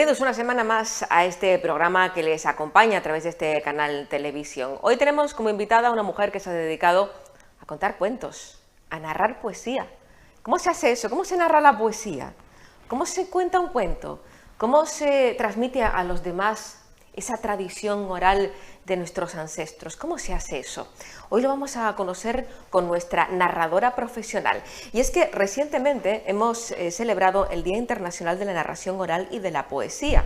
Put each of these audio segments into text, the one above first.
Bienvenidos una semana más a este programa que les acompaña a través de este canal televisión. Hoy tenemos como invitada a una mujer que se ha dedicado a contar cuentos, a narrar poesía. ¿Cómo se hace eso? ¿Cómo se narra la poesía? ¿Cómo se cuenta un cuento? ¿Cómo se transmite a los demás esa tradición oral de nuestros ancestros? ¿Cómo se hace eso? Hoy lo vamos a conocer con nuestra narradora profesional. Y es que recientemente hemos celebrado el Día Internacional de la Narración Oral y de la Poesía.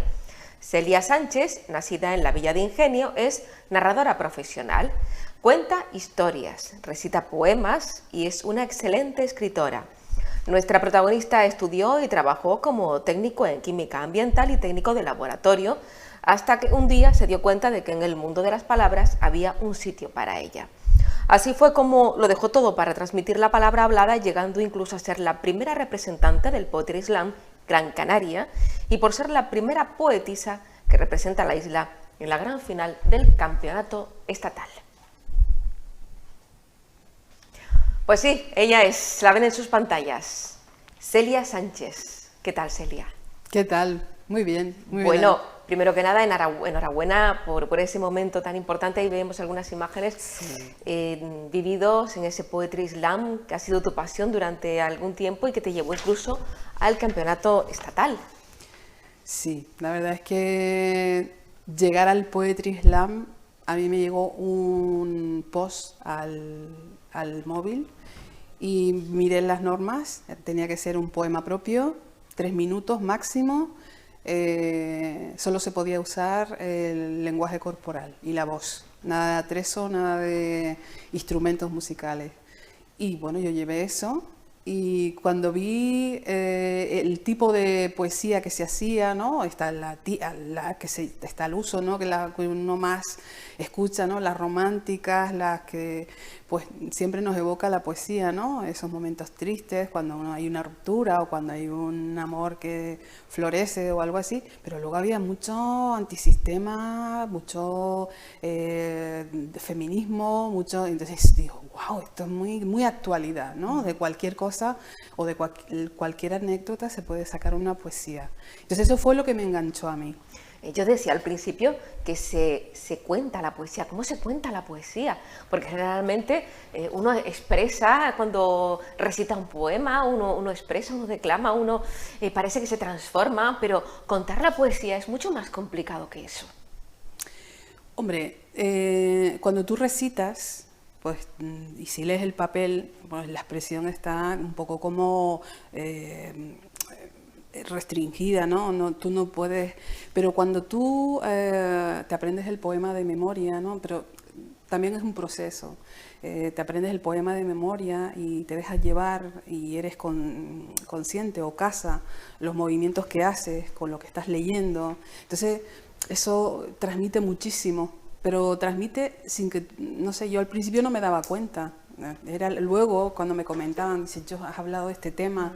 Celia Sánchez, nacida en la Villa de Ingenio, es narradora profesional. Cuenta historias, recita poemas y es una excelente escritora. Nuestra protagonista estudió y trabajó como técnico en química ambiental y técnico de laboratorio, hasta que un día se dio cuenta de que en el mundo de las palabras había un sitio para ella. Así fue como lo dejó todo para transmitir la palabra hablada, llegando incluso a ser la primera representante del Poetry Slam Gran Canaria y por ser la primera poetisa que representa a la isla en la gran final del campeonato estatal. Pues sí, ella es, la ven en sus pantallas, Celia Sánchez. ¿Qué tal, Celia? ¿Qué tal? Muy bien, muy bien. Bueno, primero que nada, enhorabuena por ese momento tan importante. Ahí vemos algunas imágenes vividos en ese Poetry Slam, que ha sido tu pasión durante algún tiempo y que te llevó incluso al campeonato estatal. Sí, la verdad es que llegar al Poetry Slam, a mí me llegó un post al móvil y miré las normas, tenía que ser un poema propio, 3 minutos máximo. Solo se podía usar el lenguaje corporal y la voz, nada de atrezo, nada de instrumentos musicales. Y bueno, yo llevé eso y cuando vi el tipo de poesía que se hacía, ¿no? Está está el uso, ¿no? Que uno más escucha, ¿no? Las románticas, las que pues siempre nos evoca la poesía, ¿no? Esos momentos tristes, cuando hay una ruptura o cuando hay un amor que florece o algo así, pero luego había mucho antisistema, mucho feminismo, mucho, entonces digo, wow, esto es muy actualidad, ¿no? De cualquier cosa o de cualquier anécdota se puede sacar una poesía. Entonces eso fue lo que me enganchó a mí. Yo decía al principio que se cuenta la poesía. ¿Cómo se cuenta la poesía? Porque generalmente uno expresa cuando recita un poema, uno expresa, uno declama, uno parece que se transforma, pero contar la poesía es mucho más complicado que eso. Hombre, cuando tú recitas, pues, y si lees el papel, pues la expresión está un poco como restringida, ¿no? Tú no puedes, pero cuando tú te aprendes el poema de memoria, ¿no? Pero también es un proceso. Te aprendes el poema de memoria y te dejas llevar y eres consciente o casa los movimientos que haces con lo que estás leyendo. Entonces, eso transmite muchísimo, pero transmite sin que, no sé, yo al principio no me daba cuenta. Era luego cuando me comentaban, si yo has hablado de este tema.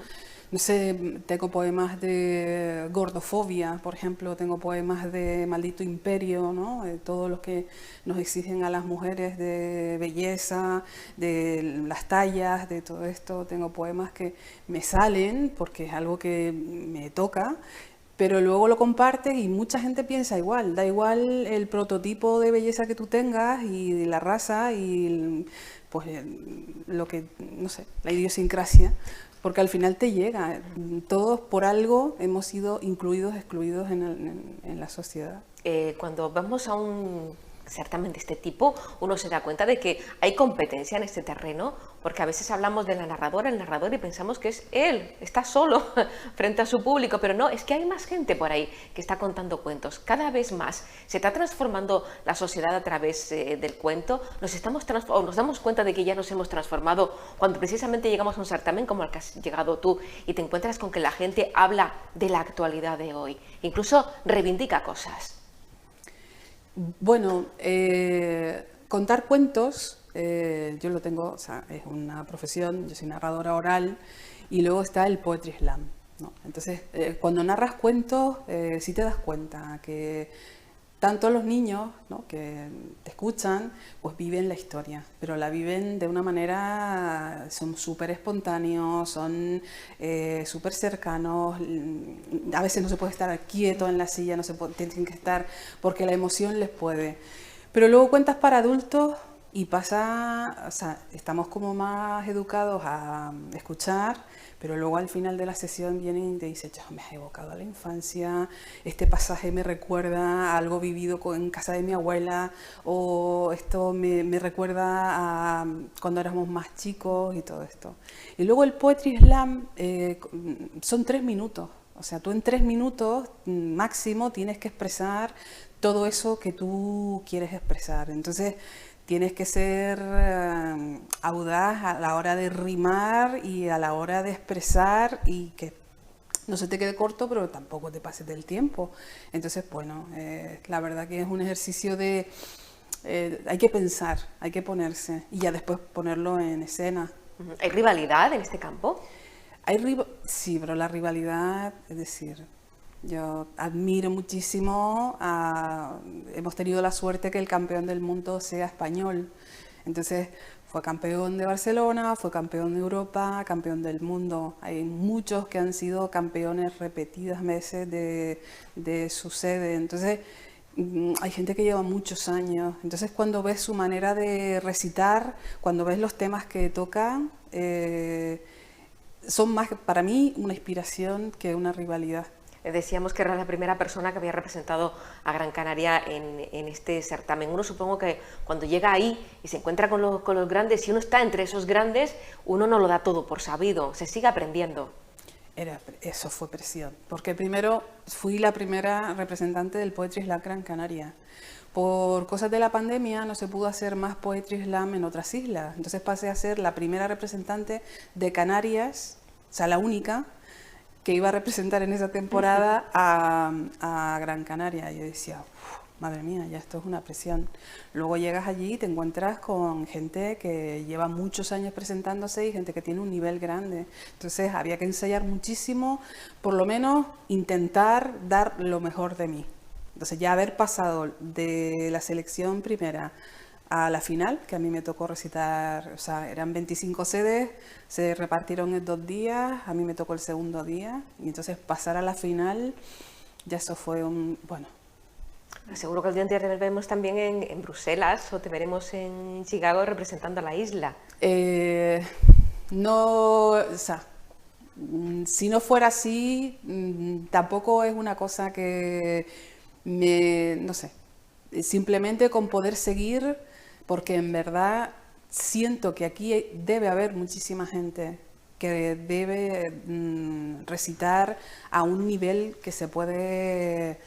No sé, tengo poemas de gordofobia, por ejemplo, tengo poemas de maldito imperio, ¿no? Todos los que nos exigen a las mujeres de belleza, de las tallas, de todo esto. Tengo poemas que me salen porque es algo que me toca, pero luego lo compartes y mucha gente piensa igual, da igual el prototipo de belleza que tú tengas y la raza y pues lo que, no sé, la idiosincrasia. Porque al final te llega, todos por algo hemos sido incluidos, excluidos en la sociedad. Cuando vamos a un certamen de este tipo, uno se da cuenta de que hay competencia en este terreno, porque a veces hablamos de la narradora, el narrador, y pensamos que es él, está solo frente a su público, pero no, es que hay más gente por ahí que está contando cuentos. Cada vez más se está transformando la sociedad a través del cuento. Nos damos cuenta de que ya nos hemos transformado cuando precisamente llegamos a un certamen como el que has llegado tú y te encuentras con que la gente habla de la actualidad de hoy, incluso reivindica cosas. Bueno, contar cuentos, yo lo tengo, o sea, es una profesión, yo soy narradora oral y luego está el Poetry Slam, ¿no? Entonces, cuando narras cuentos, sí te das cuenta que tanto los niños, ¿no?, que te escuchan, pues viven la historia, pero la viven de una manera, son súper espontáneos, son súper cercanos, a veces no se puede estar quieto en la silla, no se puede, tienen que estar, porque la emoción les puede. Pero luego cuentas para adultos y pasa, o sea, estamos como más educados a escuchar, pero luego al final de la sesión vienen y te dicen, me has evocado a la infancia, este pasaje me recuerda a algo vivido en casa de mi abuela, o esto me recuerda a cuando éramos más chicos y todo esto. Y luego el Poetry Slam son 3 minutos, o sea, tú en 3 minutos máximo tienes que expresar todo eso que tú quieres expresar. Entonces, tienes que ser audaz a la hora de rimar y a la hora de expresar y que no se te quede corto, pero tampoco te pases del tiempo. Entonces, bueno, la verdad que es un ejercicio de... hay que pensar, hay que ponerse y ya después ponerlo en escena. ¿Hay rivalidad en este campo? Sí, pero la rivalidad, es decir... Yo admiro muchísimo, hemos tenido la suerte que el campeón del mundo sea español. Entonces fue campeón de Barcelona, fue campeón de Europa, campeón del mundo. Hay muchos que han sido campeones repetidas veces de su sede. Entonces hay gente que lleva muchos años. Entonces cuando ves su manera de recitar, cuando ves los temas que tocan, son más para mí una inspiración que una rivalidad. Decíamos que era la primera persona que había representado a Gran Canaria en este certamen. Uno supongo que cuando llega ahí y se encuentra con los grandes, si uno está entre esos grandes, uno no lo da todo por sabido, se sigue aprendiendo. Eso fue presión, porque primero fui la primera representante del Poetry Slam Gran Canaria. Por cosas de la pandemia no se pudo hacer más Poetry Slam en otras islas, entonces pasé a ser la primera representante de Canarias, o sea, la única, que iba a representar en esa temporada a Gran Canaria. Y yo decía, madre mía, ya esto es una presión. Luego llegas allí y te encuentras con gente que lleva muchos años presentándose y gente que tiene un nivel grande. Entonces había que ensayar muchísimo, por lo menos intentar dar lo mejor de mí. Entonces ya haber pasado de la selección primera a la final, que a mí me tocó recitar, o sea, eran 25 sedes, se repartieron en 2 días, a mí me tocó el segundo día, y entonces pasar a la final, ya eso fue bueno. Seguro que el día anterior te veremos también en Bruselas o te veremos en Chicago representando a la isla. No, o sea, si no fuera así, tampoco es una cosa que no sé, simplemente con poder seguir, porque en verdad siento que aquí debe haber muchísima gente que debe recitar a un nivel que se puede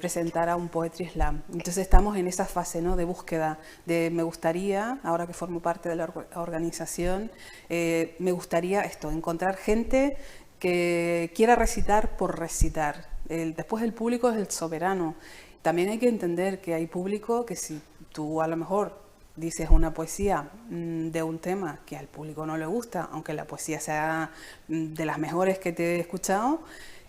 presentar a un Poetry Slam. Entonces estamos en esa fase, ¿no?, de búsqueda, me gustaría, ahora que formo parte de la organización, me gustaría encontrar gente que quiera recitar por recitar. Después el público es el soberano. También hay que entender que hay público que si tú a lo mejor dices una poesía de un tema que al público no le gusta, aunque la poesía sea de las mejores que te he escuchado,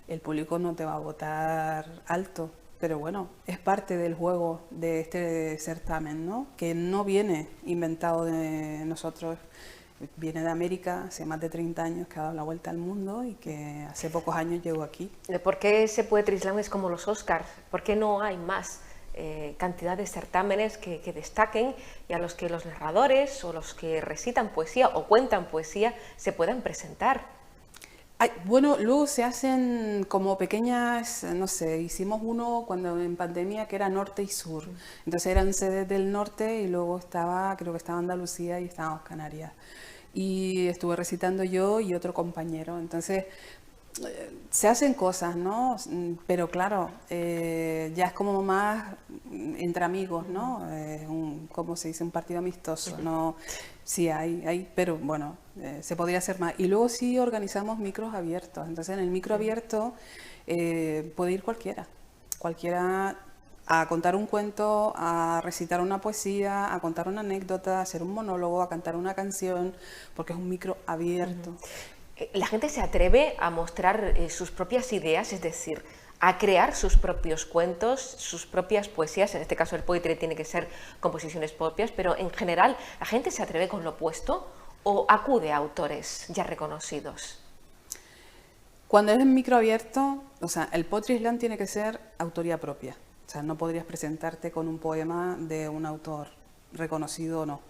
el público no te va a votar alto. Pero bueno, es parte del juego de este certamen, ¿no?, que no viene inventado de nosotros, viene de América, hace más de 30 años que ha dado la vuelta al mundo y que hace pocos años llegó aquí. ¿Por qué ese Poetry Slam es como los Oscars? ¿Por qué no hay más cantidad de certámenes que destaquen y a los que los narradores o los que recitan poesía o cuentan poesía se puedan presentar? Bueno, luego se hacen como pequeñas, no sé, hicimos uno cuando en pandemia que era norte y sur. Entonces eran sedes del norte y luego creo que estaba Andalucía y estábamos Canarias. Y estuve recitando yo y otro compañero. Entonces se hacen cosas, ¿no? Pero claro, ya es como más entre amigos, ¿no? ¿Cómo se dice? Un partido amistoso, ¿no? Sí, hay, pero bueno, se podría hacer más. Y luego sí organizamos micros abiertos. Entonces en el micro abierto puede ir cualquiera a contar un cuento, a recitar una poesía, a contar una anécdota, a hacer un monólogo, a cantar una canción, porque es un micro abierto. ¿La gente se atreve a mostrar sus propias ideas? Es decir, a crear sus propios cuentos, sus propias poesías. En este caso el poetry tiene que ser composiciones propias, pero en general la gente se atreve con lo opuesto o acude a autores ya reconocidos. Cuando es en micro abierto, o sea, el Poetry Slam tiene que ser autoría propia. O sea, no podrías presentarte con un poema de un autor reconocido o no.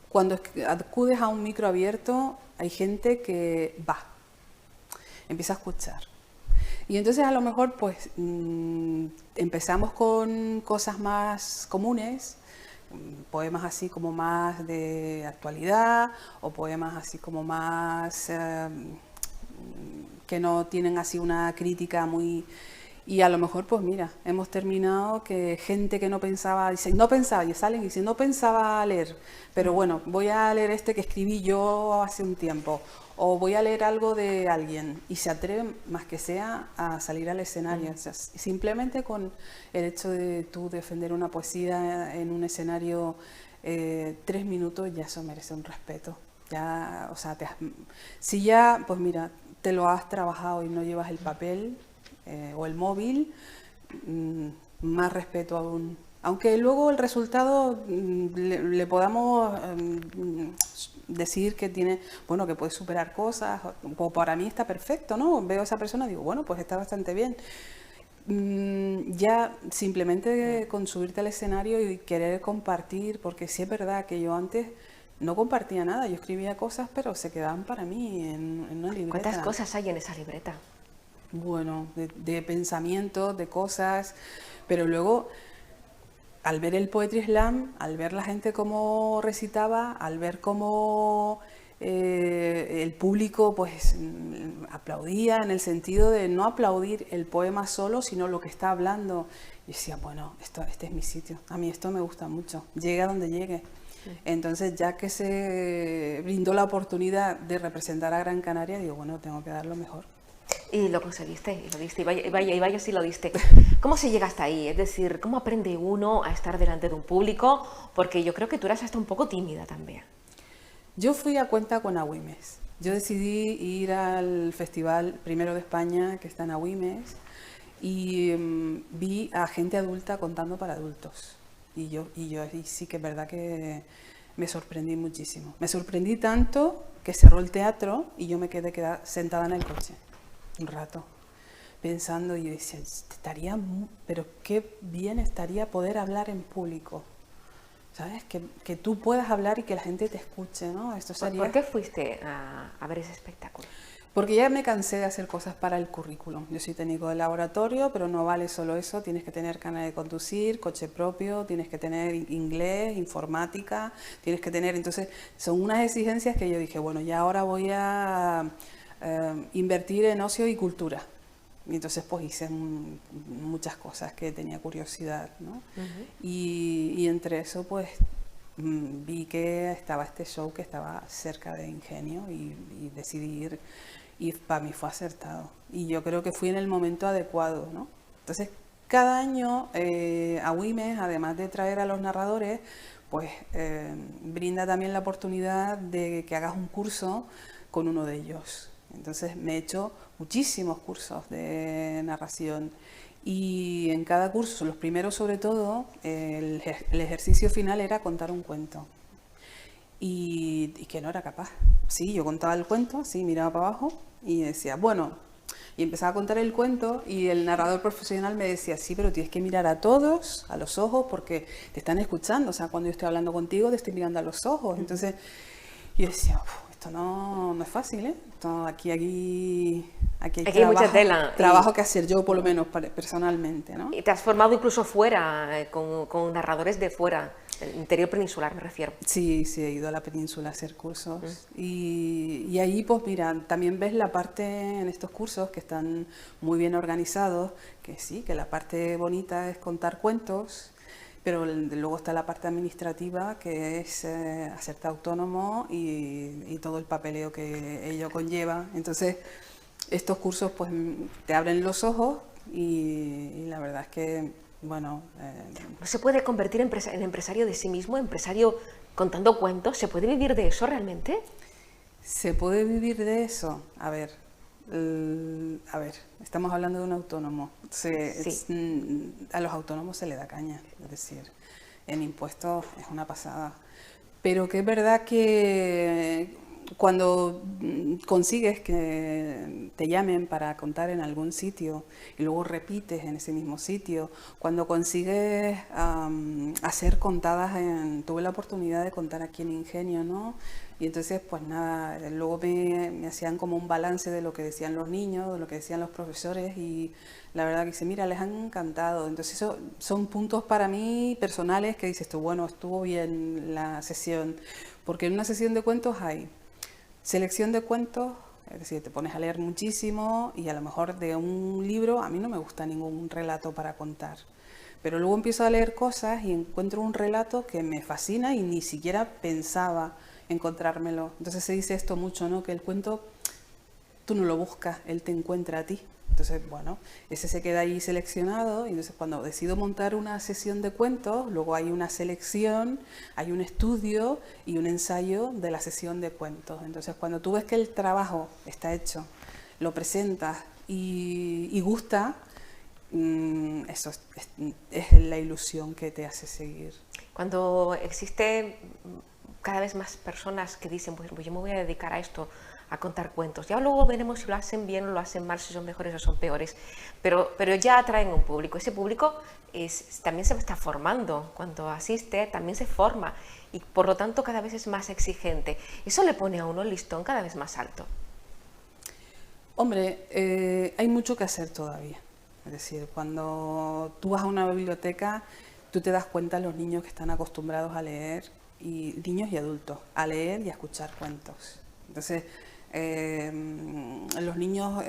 Cuando acudes a un micro abierto, hay gente que va, empieza a escuchar. Y entonces a lo mejor pues empezamos con cosas más comunes, poemas así como más de actualidad o poemas así como más que no tienen así una crítica muy... Y a lo mejor, pues mira, hemos terminado que gente que no pensaba, dice, no pensaba, y salen y dicen, no pensaba leer, pero bueno, voy a leer este que escribí yo hace un tiempo, o voy a leer algo de alguien, y se atreven, más que sea, a salir al escenario. O sea, simplemente con el hecho de tú defender una poesía en un escenario 3 minutos, ya eso merece un respeto. Ya, o sea, si ya, pues mira, te lo has trabajado y no llevas el papel, o el móvil, más respeto aún. Aunque luego el resultado le podamos decir que tiene, bueno, que puede superar cosas, o para mí está perfecto, ¿no? Veo a esa persona y digo, bueno, pues está bastante bien. Ya simplemente con subirte al escenario y querer compartir, porque sí es verdad que yo antes no compartía nada, yo escribía cosas, pero se quedaban para mí en una libreta. ¿Cuántas cosas hay en esa libreta? Bueno, de pensamientos, de cosas, pero luego al ver el Poetry Slam, al ver la gente cómo recitaba, al ver cómo el público pues aplaudía, en el sentido de no aplaudir el poema solo, sino lo que está hablando, y decía, bueno, este es mi sitio, a mí esto me gusta mucho, llegue a donde llegue. Entonces, ya que se brindó la oportunidad de representar a Gran Canaria, digo, bueno, tengo que dar lo mejor. Y lo conseguiste, y lo diste, y vaya si lo diste. ¿Cómo se llega hasta ahí? Es decir, ¿cómo aprende uno a estar delante de un público? Porque yo creo que tú eras hasta un poco tímida también. Yo fui a cuenta con Agüimes. Yo decidí ir al festival primero de España, que está en Agüimes, y vi a gente adulta contando para adultos. Y sí que es verdad que me sorprendí muchísimo. Me sorprendí tanto que cerró el teatro y yo me quedé sentada en el coche un rato, pensando, y yo decía, pero qué bien estaría poder hablar en público, ¿sabes? Que tú puedas hablar y que la gente te escuche, ¿no? Esto sería... ¿Por qué fuiste a ver ese espectáculo? Porque ya me cansé de hacer cosas para el currículum. Yo soy técnico de laboratorio, pero no vale solo eso, tienes que tener carnet de conducir, coche propio, tienes que tener inglés, informática, tienes que tener... Entonces, son unas exigencias que yo dije, bueno, ya ahora voy a invertir en ocio y cultura. Y entonces pues hice muchas cosas que tenía curiosidad, ¿no? Y entre eso pues vi que estaba este show que estaba cerca de Ingenio y decidí ir, y para mí fue acertado. Y yo creo que fui en el momento adecuado, ¿no? Entonces cada año Agüimes, además de traer a los narradores, pues brinda también la oportunidad de que hagas un curso con uno de ellos. Entonces me he hecho muchísimos cursos de narración y en cada curso, los primeros sobre todo, el ejercicio final era contar un cuento y que no era capaz. Sí, yo contaba el cuento, sí, miraba para abajo y decía, bueno, y empezaba a contar el cuento y el narrador profesional me decía, sí, pero tienes que mirar a todos, a los ojos, porque te están escuchando, o sea, cuando yo estoy hablando contigo te estoy mirando a los ojos. Entonces yo decía, esto no es fácil, ¿eh? Aquí hay mucha tela. Trabajo que hacer yo, por lo menos personalmente, ¿no? Y te has formado incluso fuera, con narradores de fuera, el interior peninsular me refiero. Sí, he ido a la península a hacer cursos. Y ahí, pues mira, también ves la parte en estos cursos que están muy bien organizados, que sí, que la parte bonita es contar cuentos, pero luego está la parte administrativa, que es hacerte autónomo y todo el papeleo que ello conlleva. Entonces, estos cursos pues te abren los ojos y la verdad es que, bueno... ¿No se puede convertir en empresario de sí mismo, empresario contando cuentos? ¿Se puede vivir de eso realmente? ¿Se puede vivir de eso? A ver, A ver, estamos hablando de un autónomo. Sí. A los autónomos se le da caña, es decir, en impuestos es una pasada. Pero que es verdad que cuando consigues que te llamen para contar en algún sitio y luego repites en ese mismo sitio, cuando consigues hacer contadas tuve la oportunidad de contar aquí en Ingenio, ¿no? Y entonces, pues nada, luego me hacían como un balance de lo que decían los niños, de lo que decían los profesores y la verdad que dice, mira, les han encantado. Entonces, eso son puntos para mí personales que dices tú, bueno, estuvo bien la sesión. Porque en una sesión de cuentos hay selección de cuentos, es decir, te pones a leer muchísimo y a lo mejor de un libro, a mí no me gusta ningún relato para contar. Pero luego empiezo a leer cosas y encuentro un relato que me fascina y ni siquiera pensaba encontrármelo. Entonces se dice esto mucho, ¿no? Que el cuento tú no lo buscas, él te encuentra a ti. Entonces, bueno, ese se queda ahí seleccionado y entonces cuando decido montar una sesión de cuentos, luego hay una selección, hay un estudio y un ensayo de la sesión de cuentos. Entonces, cuando tú ves que el trabajo está hecho, lo presentas y gusta, eso es la ilusión que te hace seguir. Cuando existe cada vez más personas que dicen, pues yo me voy a dedicar a esto, a contar cuentos. Ya luego veremos si lo hacen bien o lo hacen mal, si son mejores o son peores, pero ya atraen un público. Ese público también se está formando. Cuando asiste también se forma y por lo tanto cada vez es más exigente. Eso le pone a uno el listón cada vez más alto. Hombre, hay mucho que hacer todavía. Es decir, cuando tú vas a una biblioteca, tú te das cuenta de los niños que están acostumbrados a leer, y niños y adultos, a leer y a escuchar cuentos. Entonces, los niños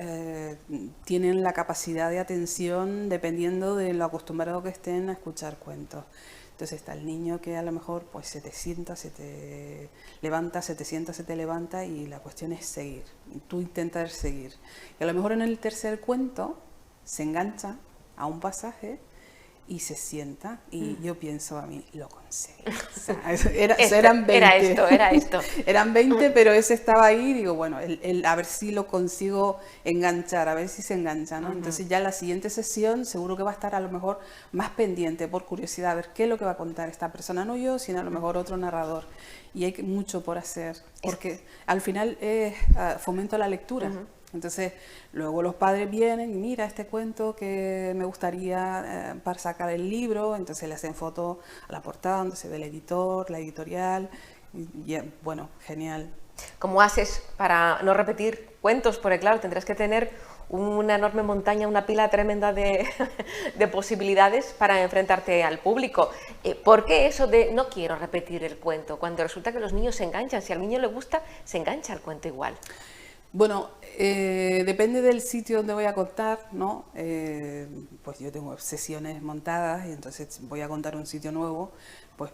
tienen la capacidad de atención dependiendo de lo acostumbrado que estén a escuchar cuentos. Entonces está el niño que a lo mejor pues se te sienta, se te levanta, se te sienta, se te levanta y la cuestión es seguir. Y tú intentas seguir. Y a lo mejor en el tercer cuento se engancha a un pasaje y se sienta y yo pienso a mí, lo conseguí. O sea, eran 20. Era esto. Eran 20, pero ese estaba ahí y digo, bueno, a ver si lo consigo enganchar, a ver si se engancha, ¿no? Entonces ya la siguiente sesión seguro que va a estar a lo mejor más pendiente por curiosidad, a ver qué es lo que va a contar esta persona, no yo, sino a lo mejor otro narrador. Y hay mucho por hacer, porque al final fomento la lectura. Entonces, luego los padres vienen y mira este cuento que me gustaría para sacar el libro, entonces le hacen foto a la portada donde se ve el editor, la editorial, y bueno, genial. ¿Cómo haces para no repetir cuentos? Porque claro, tendrás que tener una enorme montaña, una pila tremenda de posibilidades para enfrentarte al público. ¿Por qué eso de no quiero repetir el cuento? Cuando resulta que los niños se enganchan, si al niño le gusta, se engancha el cuento igual. Bueno, depende del sitio donde voy a contar, ¿no? Pues yo tengo sesiones montadas y entonces voy a contar un sitio nuevo, pues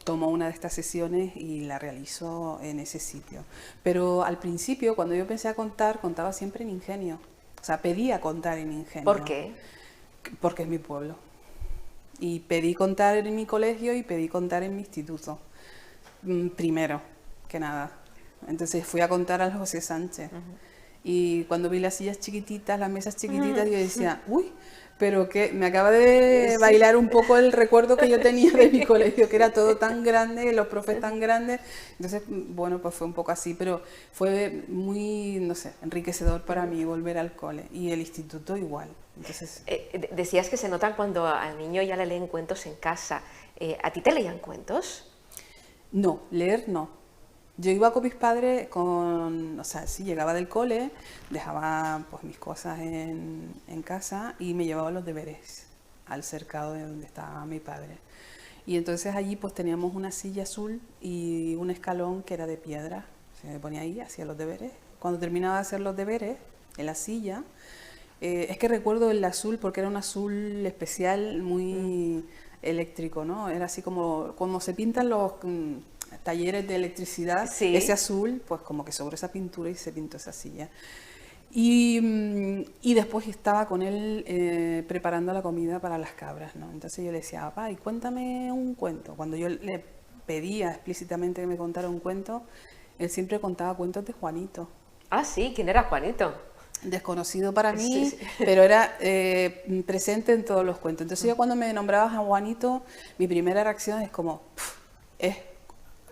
tomo una de estas sesiones y la realizo en ese sitio. Pero al principio, cuando yo empecé a contar, contaba siempre en Ingenio. O sea, pedía contar en Ingenio. ¿Por qué? Porque es mi pueblo. Y pedí contar en mi colegio y pedí contar en mi instituto. Primero que nada. Entonces fui a contar al José Sánchez. Y cuando vi las sillas chiquititas, las mesas chiquititas, yo decía, uy, pero que me acaba de bailar un poco el recuerdo que yo tenía de mi colegio, que era todo tan grande, los profes tan grandes. Entonces, bueno, pues fue un poco así, pero fue muy, no sé, enriquecedor para mí volver al cole. Y el instituto igual. Entonces, decías que se notan cuando al niño ya le leen cuentos en casa. ¿A ti te leían cuentos? No, leer no. Yo iba con mis padres, o sea, sí, llegaba del cole, dejaba pues mis cosas en casa y me llevaba los deberes al cercado de donde estaba mi padre. Y entonces allí pues teníamos una silla azul y un escalón que era de piedra. Se me ponía ahí, hacía los deberes. Cuando terminaba de hacer los deberes en la silla, es que recuerdo el azul porque era un azul especial, muy eléctrico, ¿no? Era así como se pintan los talleres de electricidad, sí. Ese azul, pues como que sobre esa pintura y se pintó esa silla. Y después estaba con él preparando la comida para las cabras, ¿no? Entonces yo le decía, papá, y cuéntame un cuento. Cuando yo le pedía explícitamente que me contara un cuento, él siempre contaba cuentos de Juanito. Ah, sí, ¿quién era Juanito? Desconocido para mí, Sí, sí. pero era presente en todos los cuentos. Entonces yo cuando me nombrabas a Juanito, mi primera reacción es como, "Pf,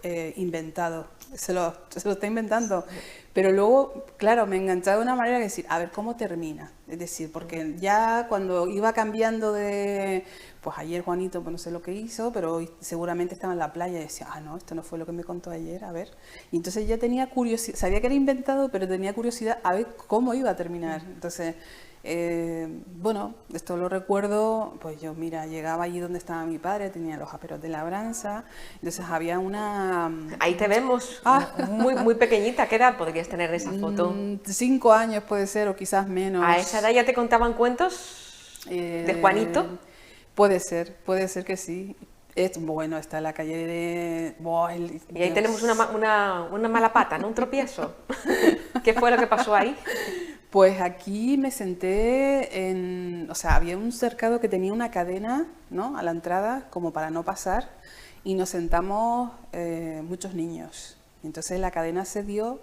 es inventado, se lo está inventando". Pero luego, claro, me enganchaba de una manera de decir, a ver, ¿cómo termina? Es decir, porque ya cuando iba cambiando de, pues ayer Juanito, pues no sé lo que hizo, pero hoy seguramente estaba en la playa y decía, ah, no, esto no fue lo que me contó ayer, a ver. Y entonces ya tenía curiosidad, sabía que era inventado, pero tenía curiosidad a ver cómo iba a terminar. Entonces, bueno, esto lo recuerdo, pues yo, mira, llegaba allí donde estaba mi padre, tenía los aperos de labranza, entonces había una... Ahí te vemos, Ah, muy, muy pequeñita. ¿Qué edad podrías tener en esa foto? 5 años puede ser, o quizás ¿A esa edad menos. ya te contaban cuentos de Eh, Juanito? puede ser que sí. Es, bueno, está la calle de... Buah, Y ahí tenemos una mala pata, ¿no? Un tropiezo. ¿Qué fue lo que pasó ahí? Pues aquí me senté en... O sea, había un cercado que tenía una cadena, ¿no?, a la entrada, como para no pasar, y nos sentamos muchos niños. Entonces la cadena se dio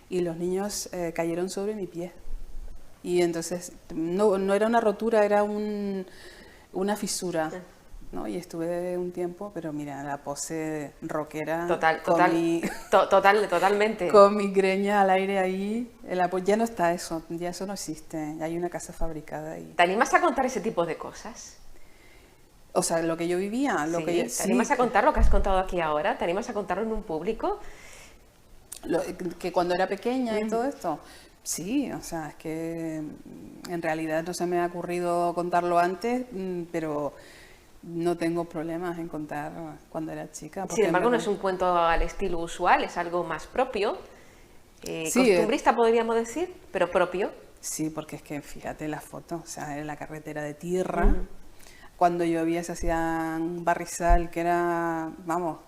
y los niños cayeron sobre mi pie. Y entonces no era una rotura, era una fisura, ¿no? Y estuve un tiempo, pero mira, la pose rockera Total, total, totalmente. con mi greña al aire ahí. Ya no está eso, ya eso no existe. Ya hay una casa fabricada ahí. ¿Te animas a contar ese tipo de cosas? O sea, lo que yo vivía, Sí, ¿te sí, animas a contar lo que has contado aquí ahora? ¿Te animas a contarlo en un público? que cuando era pequeña y todo esto. Sí, o sea, es que en realidad no se me ha ocurrido contarlo antes, pero no tengo problemas en contar cuando era chica. Sin Porque en embargo, no verdad, es un cuento al estilo usual, es algo más propio, sí, costumbrista podríamos decir, pero propio. sí, porque es que fíjate la foto, o sea, en la carretera de tierra, cuando llovía se hacía un barrizal que era, vamos.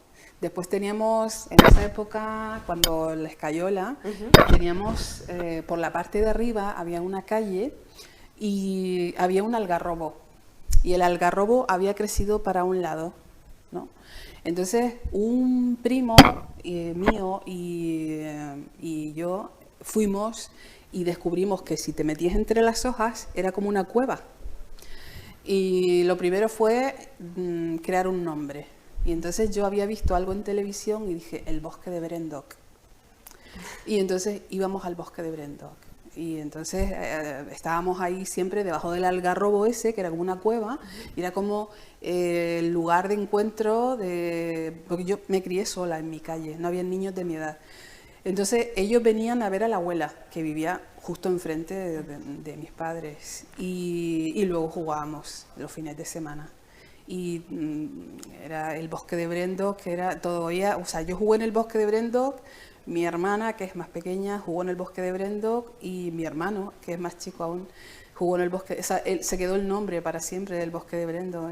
Después teníamos, en esa época, cuando la escayola, teníamos por la parte de arriba había una calle y había un algarrobo. Y el algarrobo había crecido para un lado, ¿no? Entonces, un primo mío y yo fuimos y descubrimos que si te metías entre las hojas era como una cueva. Y lo primero fue crear un nombre. Y entonces yo había visto algo en televisión y dije, el bosque de Brendok. Y entonces íbamos al bosque de Brendok. Y entonces estábamos ahí siempre debajo del algarrobo ese, que era como una cueva, y era como el lugar de encuentro porque yo me crié sola en mi calle, no había niños de mi edad. Entonces ellos venían a ver a la abuela, que vivía justo enfrente de mis padres, y luego jugábamos los fines de semana. Y era el bosque de Brendok, que era todavía, o sea, yo jugué en el bosque de Brendok, mi hermana, que es más pequeña, jugó en el bosque de Brendok, y mi hermano, que es más chico aún, jugó en el bosque, o sea, se quedó el nombre para siempre del bosque de Brendok,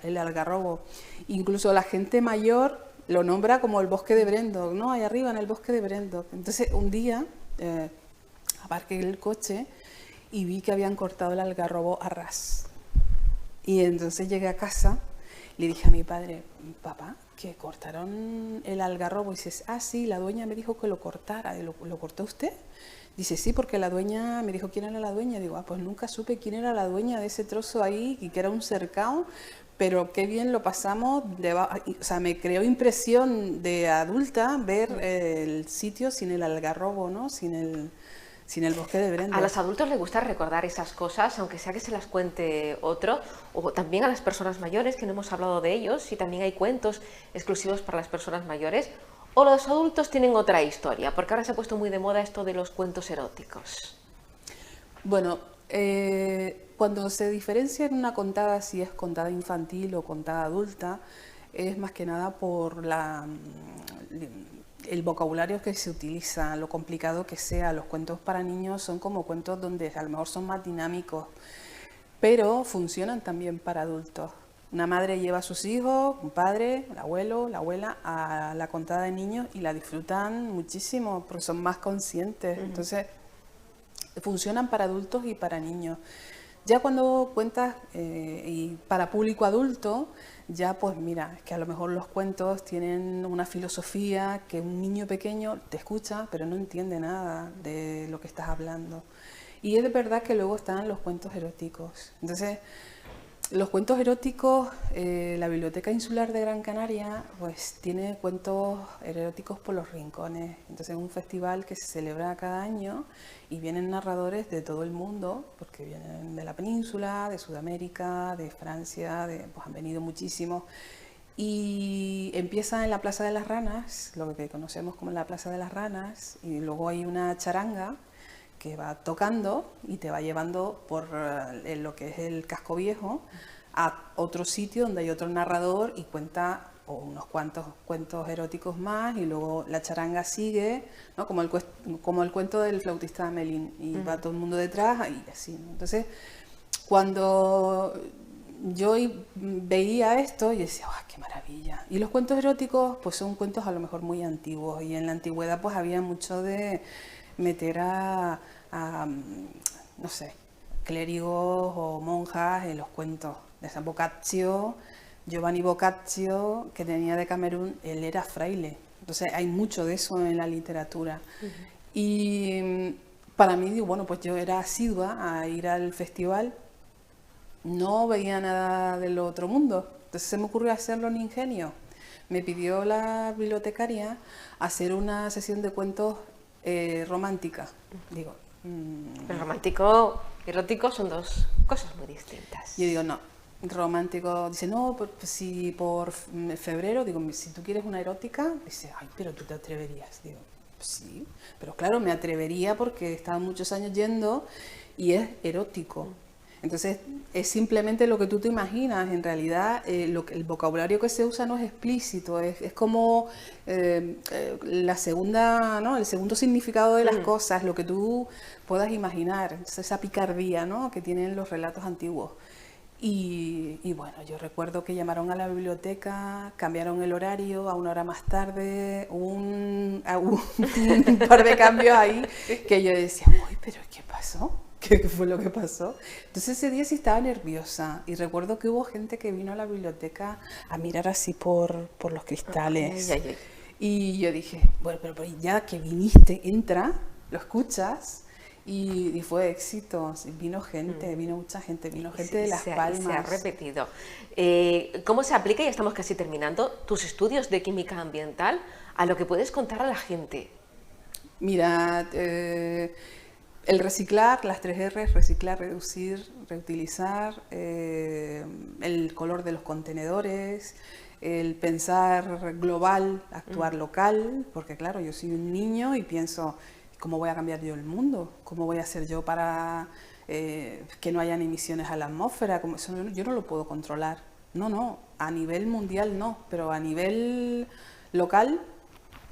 el algarrobo. Incluso la gente mayor lo nombra como el bosque de Brendok, ¿no? Ahí arriba en el bosque de Brendok. Entonces un día aparqué el coche y vi que habían cortado el algarrobo a ras. Y entonces llegué a casa, le dije a mi padre, papá, que cortaron el algarrobo. Y dices, ah, sí, la dueña me dijo que lo cortara. ¿Lo cortó usted? Dice, sí, porque la dueña me dijo quién era la dueña. Digo, ah, pues nunca supe quién era la dueña de ese trozo ahí, y que era un cercado, pero qué bien lo pasamos. O sea, me creó impresión de adulta ver el sitio sin el algarrobo, ¿no? Sin el bosque de Brendok. A los adultos les gusta recordar esas cosas, aunque sea que se las cuente otro, o también a las personas mayores, que no hemos hablado de ellos, y también hay cuentos exclusivos para las personas mayores, o los adultos tienen otra historia, porque ahora se ha puesto muy de moda esto de los cuentos eróticos. Bueno, cuando se diferencia en una contada, si es contada infantil o contada adulta, es más que nada por el vocabulario que se utiliza, lo complicado que sea. Los cuentos para niños son como cuentos donde a lo mejor son más dinámicos, pero funcionan también para adultos. Una madre lleva a sus hijos, un padre, el abuelo, la abuela, a la contada de niños y la disfrutan muchísimo porque son más conscientes. Entonces, funcionan para adultos y para niños. Ya cuando cuentas y para público adulto, ya pues mira, es que a lo mejor los cuentos tienen una filosofía que un niño pequeño te escucha, pero no entiende nada de lo que estás hablando. Y es de verdad que luego están los cuentos eróticos. Entonces, los cuentos eróticos, la Biblioteca Insular de Gran Canaria, pues tiene cuentos eróticos por los rincones. Entonces es un festival que se celebra cada año y vienen narradores de todo el mundo, porque vienen de la península, de Sudamérica, de Francia, pues han venido muchísimos. Y empieza en la Plaza de las Ranas, lo que conocemos como la Plaza de las Ranas, y luego hay una charanga que va tocando y te va llevando por lo que es el casco viejo a otro sitio donde hay otro narrador y cuenta unos cuantos cuentos eróticos más, y luego la charanga sigue, ¿no? Como el cuento del flautista de Amelín, y va todo el mundo detrás y así, ¿no? Entonces, cuando yo veía esto y decía, ¡oh, qué maravilla! Y los cuentos eróticos pues son cuentos a lo mejor muy antiguos, y en la antigüedad pues había mucho de meter no sé, clérigos o monjas en los cuentos. De San Boccaccio, Giovanni Boccaccio, que venía de Camerún, él era fraile. Entonces hay mucho de eso en la literatura. Y para mí, digo, bueno, pues yo era asidua a ir al festival, no veía nada del otro mundo. Entonces se me ocurrió hacerlo en ingenio. Me pidió la bibliotecaria hacer una sesión de cuentos romántica. Digo, El romántico y erótico son dos cosas muy distintas. yo digo, no, romántico. Dice, no, pues si por febrero, digo, si tú quieres una erótica, dice, ay, pero tú te atreverías. Digo, pues sí, pero claro, me atrevería porque estaba muchos años yendo y es erótico. Entonces, es simplemente lo que tú te imaginas. En realidad, el vocabulario que se usa no es explícito, es como la segunda, ¿no? El segundo significado de las cosas, lo que tú puedas imaginar. Entonces, esa picardía, ¿no? Que tienen los relatos antiguos. Y bueno, yo recuerdo que llamaron a la biblioteca, cambiaron el horario a una hora más tarde, un par de cambios ahí, que yo decía, uy, pero ¿qué pasó? ¿Qué fue lo que pasó? Entonces ese día sí estaba nerviosa, y recuerdo que hubo gente que vino a la biblioteca a mirar así por los cristales. Ay, ay, ay. Y yo dije, bueno, pero ya que viniste, entra, lo escuchas. Y fue éxito, vino gente, vino mucha gente, vino gente de Las Palmas. Se ha repetido. ¿Cómo se aplica, ya estamos casi terminando, tus estudios de química ambiental a lo que puedes contar a la gente? Mira, el reciclar, las 3 R's, reciclar, reducir, reutilizar, el color de los contenedores, el pensar global, actuar local, porque claro, yo soy un niño y pienso, ¿cómo voy a cambiar yo el mundo? ¿Cómo voy a hacer yo para que no hayan emisiones a la atmósfera? Eso yo no lo puedo controlar. No, a nivel mundial no, pero a nivel local,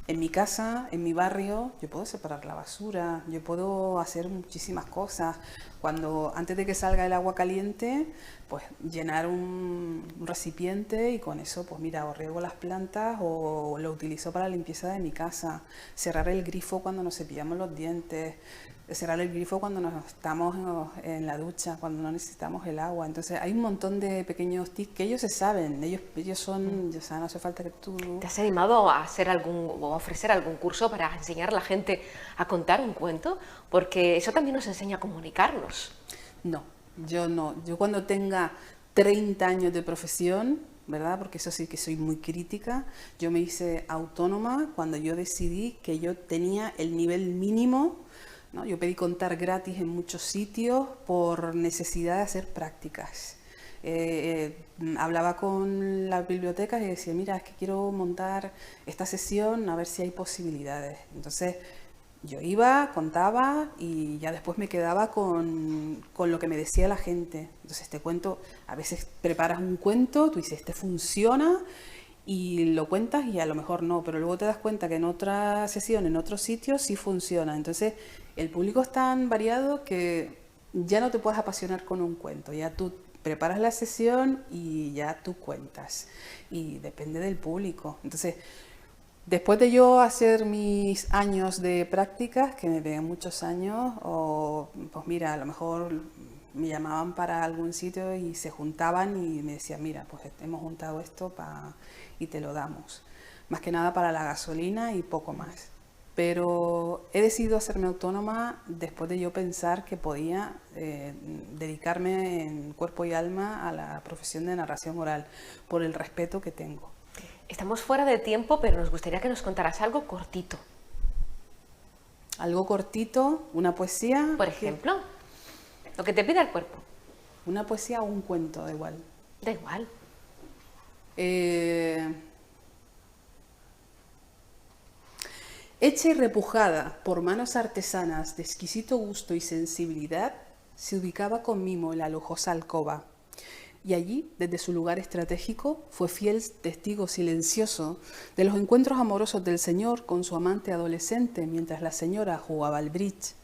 en mi casa, en mi barrio, yo puedo separar la basura, yo puedo hacer muchísimas cosas. Antes de que salga el agua caliente, pues llenar un recipiente, y con eso, pues mira, o riego las plantas o lo utilizo para la limpieza de mi casa. Cerrar el grifo cuando nos cepillamos los dientes, cerrar el grifo cuando nos estamos en la ducha, cuando no necesitamos el agua. Entonces hay un montón de pequeños tips que ellos se saben, ellos son, o sea, no hace falta que tú... ¿Te has animado a hacer o a ofrecer algún curso para enseñar a la gente a contar un cuento? Porque eso también nos enseña a comunicarnos. No. Yo cuando tenga 30 años de profesión, ¿verdad? Porque eso sí que soy muy crítica, yo me hice autónoma cuando yo decidí que yo tenía el nivel mínimo, ¿no? Yo pedí contar gratis en muchos sitios por necesidad de hacer prácticas. Hablaba con las bibliotecas y decía, mira, es que quiero montar esta sesión a ver si hay posibilidades. Entonces yo iba, contaba y ya después me quedaba con lo que me decía la gente. Entonces te cuento, a veces preparas un cuento, tú dices, este funciona, y lo cuentas y a lo mejor no, pero luego te das cuenta que en otra sesión, en otro sitio, sí funciona. Entonces el público es tan variado que ya no te puedes apasionar con un cuento, ya tú preparas la sesión y ya tú cuentas, y depende del público. Entonces, después de yo hacer mis años de prácticas, que me pegan muchos años, o pues mira, a lo mejor me llamaban para algún sitio y se juntaban y me decían, mira, pues hemos juntado esto y te lo damos. Más que nada para la gasolina y poco más. Pero he decidido hacerme autónoma después de yo pensar que podía dedicarme en cuerpo y alma a la profesión de narración oral, por el respeto que tengo. Estamos fuera de tiempo, pero nos gustaría que nos contaras algo cortito. Algo cortito, una poesía. Por ejemplo, lo que te pida el cuerpo. Una poesía o un cuento, da igual. Da igual. Hecha y repujada por manos artesanas de exquisito gusto y sensibilidad, se ubicaba con mimo en la lujosa alcoba. Y allí, desde su lugar estratégico, fue fiel testigo silencioso de los encuentros amorosos del señor con su amante adolescente mientras la señora jugaba al bridge.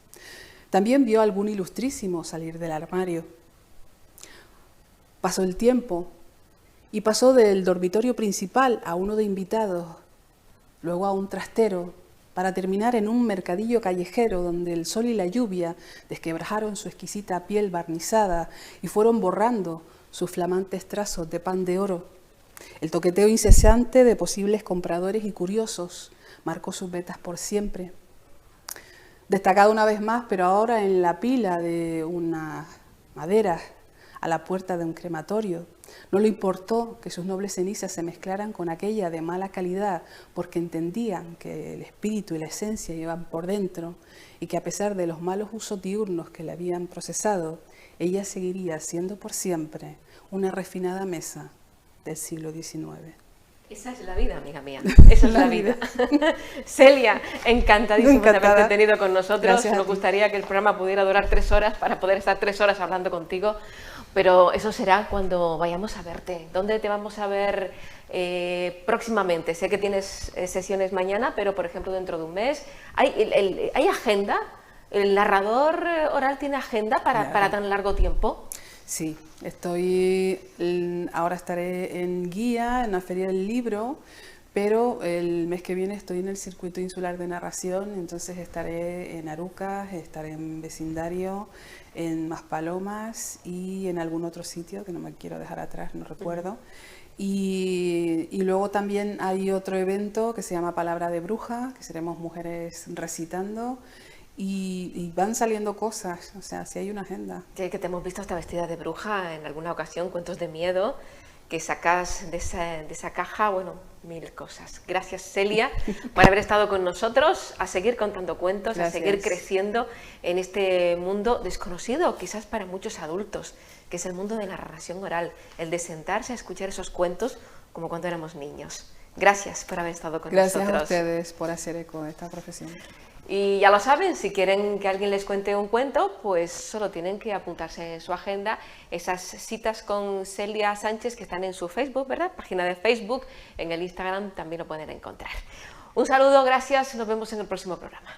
También vio a algún ilustrísimo salir del armario. Pasó el tiempo y pasó del dormitorio principal a uno de invitados, luego a un trastero, para terminar en un mercadillo callejero donde el sol y la lluvia desquebrajaron su exquisita piel barnizada y fueron borrando sus flamantes trazos de pan de oro. El toqueteo incesante de posibles compradores y curiosos marcó sus vetas por siempre. Destacado una vez más, pero ahora en la pila de unas maderas a la puerta de un crematorio, no le importó que sus nobles cenizas se mezclaran con aquella de mala calidad, porque entendían que el espíritu y la esencia iban por dentro y que a pesar de los malos usos diurnos que le habían procesado, ella seguiría siendo por siempre una refinada mesa del siglo XIX. Esa es la vida, amiga mía. Esa es la vida. Celia, encantadísima de haberte tenido con nosotros. Gracias. Nos gustaría que el programa pudiera durar 3 horas para poder estar 3 horas hablando contigo, pero eso será cuando vayamos a verte. ¿Dónde te vamos a ver próximamente? Sé que tienes sesiones mañana, pero por ejemplo dentro de un mes. ¿Hay agenda? ¿El narrador oral tiene agenda para tan largo tiempo? Sí, ahora estaré en Guía, en la Feria del Libro, pero el mes que viene estoy en el Circuito Insular de Narración, entonces estaré en Arucas, estaré en Vecindario, en Maspalomas y en algún otro sitio que no me quiero dejar atrás, no recuerdo. Y luego también hay otro evento que se llama Palabra de Bruja, que seremos mujeres recitando. Y van saliendo cosas, o sea, sí hay una agenda. Sí, que te hemos visto hasta vestida de bruja en alguna ocasión, cuentos de miedo, que sacas de esa caja, bueno, 1000 cosas. Gracias, Celia, por haber estado con nosotros, a seguir contando cuentos, Gracias. a seguir creciendo en este mundo desconocido, quizás para muchos adultos, que es el mundo de la narración oral, el de sentarse a escuchar esos cuentos como cuando éramos niños. Gracias por haber estado con nosotros. Gracias a ustedes por hacer eco de esta profesión. Y ya lo saben, si quieren que alguien les cuente un cuento, pues solo tienen que apuntarse en su agenda esas citas con Celia Sánchez que están en su Facebook, ¿verdad? Página de Facebook, en el Instagram también lo pueden encontrar. Un saludo, gracias, nos vemos en el próximo programa.